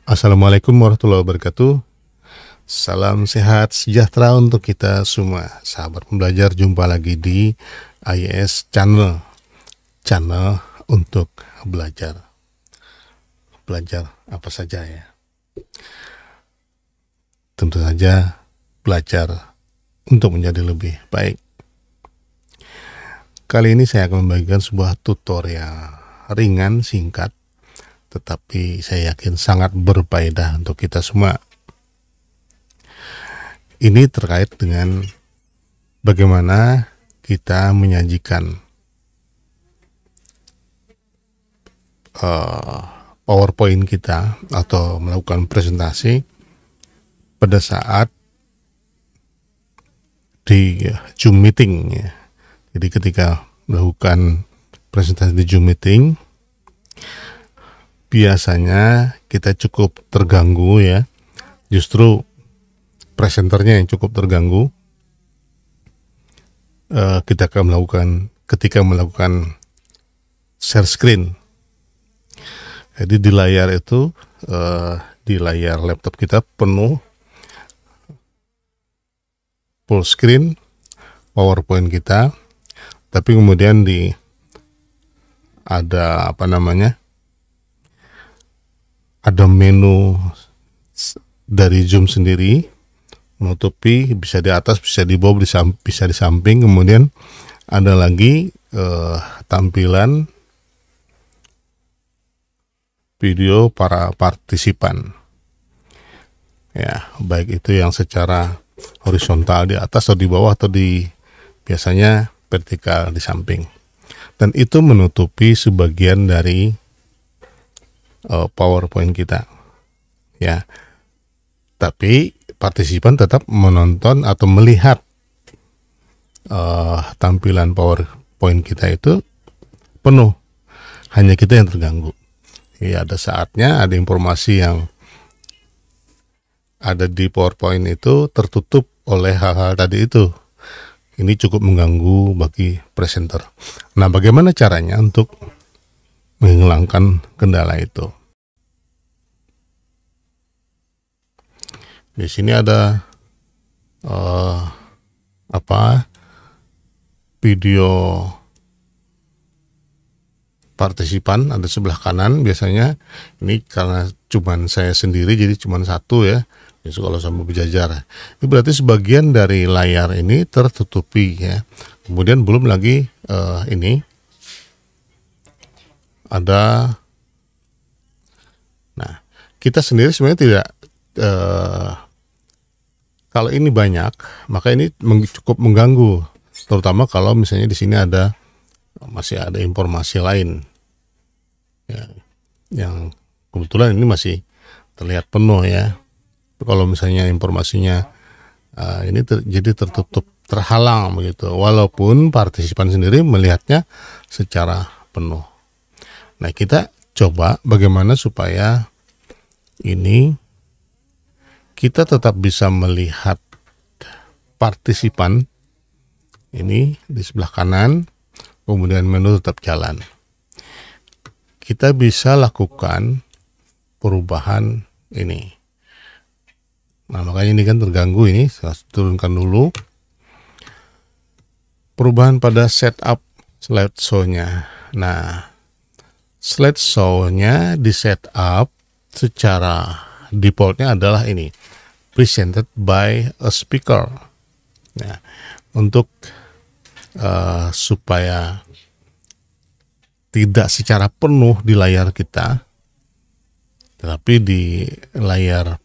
Assalamualaikum warahmatullahi wabarakatuh. Salam sehat sejahtera untuk kita semua. Sahabat pembelajar, jumpa lagi di IES Channel. Channel untuk belajar. Belajar apa saja ya. Tentu saja belajar untuk menjadi lebih baik. Kali ini saya akan membagikan sebuah tutorial ringan, singkat, tetapi saya yakin sangat berfaedah untuk kita semua. Ini terkait dengan bagaimana kita menyajikan PowerPoint kita atau melakukan presentasi pada saat di Zoom meeting ya. Jadi ketika melakukan presentasi di Zoom meeting, biasanya kita cukup terganggu ya. Justru presenternya yang cukup terganggu. Ketika melakukan share screen. Jadi di layar itu, di layar laptop kita penuh full screen PowerPoint kita, tapi kemudian ada menu dari Zoom sendiri menutupi, bisa di atas, bisa di bawah, bisa di samping. Kemudian ada lagi tampilan video para partisipan ya, baik itu yang secara horizontal di atas atau di bawah, atau biasanya vertikal di samping, dan itu menutupi sebagian dari PowerPoint kita ya. Tapi partisipan tetap menonton atau melihat tampilan PowerPoint kita itu penuh, hanya kita yang terganggu ya. Ada saatnya ada informasi yang ada di PowerPoint itu tertutup oleh hal-hal tadi itu. Ini cukup mengganggu bagi presenter. Nah, bagaimana caranya untuk menghilangkan kendala itu? Di sini ada video partisipan, ada sebelah kanan. Biasanya ini karena cuman saya sendiri, jadi cuman satu ya. Jadi kalau sama berjajar, ini berarti sebagian dari layar ini tertutupi ya. Kemudian belum lagi ini ada. Nah, kita sendiri sebenarnya tidak. Kalau ini banyak, maka ini cukup mengganggu, terutama kalau misalnya di sini masih ada informasi lain ya, yang kebetulan ini masih terlihat penuh ya. Kalau misalnya informasinya jadi tertutup, terhalang begitu, walaupun partisipan sendiri melihatnya secara penuh. Nah, kita coba bagaimana supaya ini kita tetap bisa melihat partisipan ini di sebelah kanan, kemudian menu tetap jalan. Kita bisa lakukan perubahan ini. Nah, makanya ini kan terganggu, ini saya turunkan dulu. Perubahan pada setup slideshow-nya. Nah, slideshow-nya di setup secara defaultnya adalah ini, presented by a speaker. Nah, untuk supaya tidak secara penuh di layar kita, tetapi di layar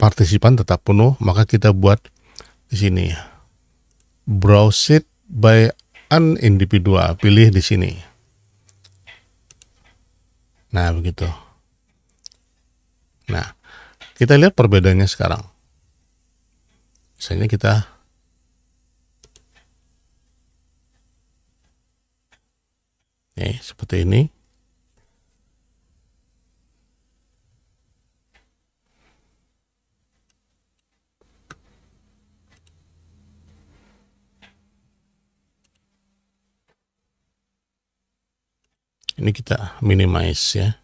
partisipan tetap penuh, maka kita buat di sini browse it by an individual, pilih di sini. Nah, begitu. Nah, kita lihat perbedaannya sekarang. Misalnya kita seperti ini. Ini kita minimize ya.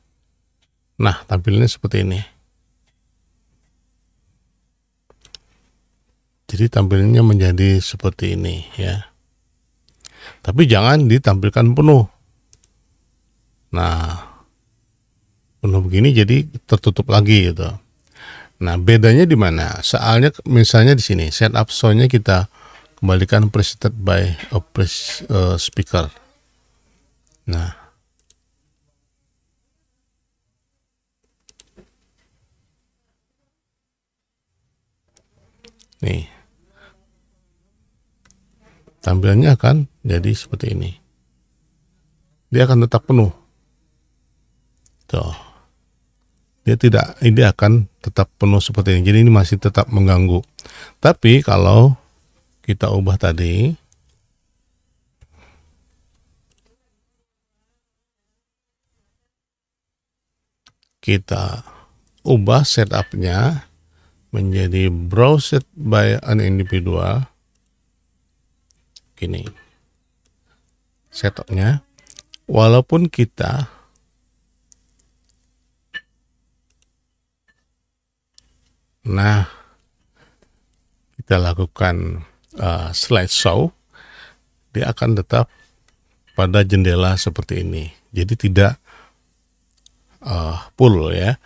Nah, tampilannya seperti ini. Jadi tampilannya menjadi seperti ini ya. Tapi jangan ditampilkan penuh. Nah, penuh begini jadi tertutup lagi gitu. Nah, bedanya di mana? Soalnya misalnya di sini setup sound-nya kita kembalikan preset by speaker. Nah, nih tampilannya akan jadi seperti ini. Dia akan tetap penuh. Tuh. Dia akan tetap penuh seperti ini. Jadi ini masih tetap mengganggu. Tapi kalau kita ubah tadi, kita ubah setupnya menjadi browsed by an individual. Gini setupnya, walaupun kita kita lakukan slideshow, dia akan tetap pada jendela seperti ini. Jadi tidak full ya.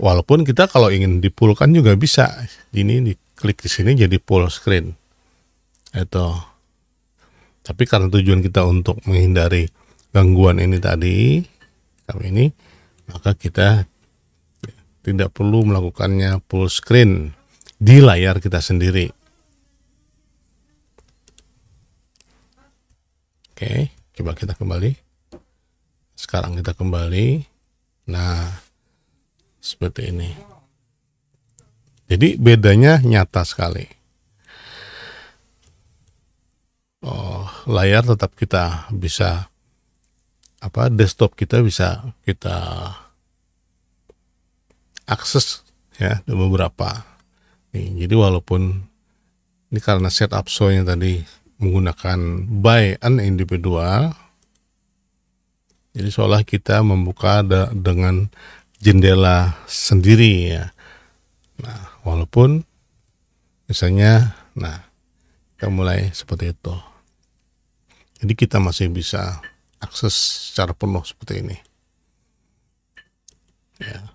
Walaupun kita kalau ingin dipulkan juga bisa. Ini diklik di sini jadi full screen. Itu. Tapi karena tujuan kita untuk menghindari gangguan ini tadi, maka kita tidak perlu melakukannya full screen di layar kita sendiri. Oke, coba kita kembali. Sekarang kita kembali. Nah, seperti ini. Jadi bedanya nyata sekali. Layar tetap kita bisa desktop kita bisa kita akses ya ada beberapa. Jadi walaupun ini karena setup show-nya tadi menggunakan by an individual, jadi seolah kita membuka dengan jendela sendiri ya. Nah, walaupun misalnya kita mulai seperti itu. Jadi kita masih bisa akses secara penuh seperti ini. Ya.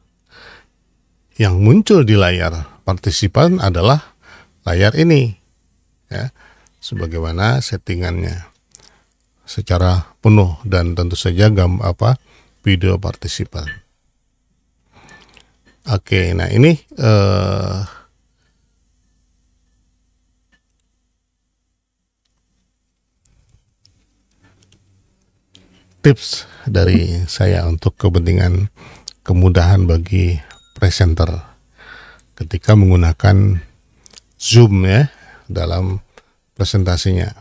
Yang muncul di layar partisipan adalah layar ini. Ya. Sebagaimana settingannya secara penuh dan tentu saja video partisipan. Oke, nah ini tips dari saya untuk kepentingan kemudahan bagi presenter ketika menggunakan Zoom ya dalam presentasinya.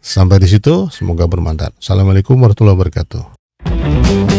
Sampai di situ, semoga bermanfaat. Assalamualaikum warahmatullahi wabarakatuh.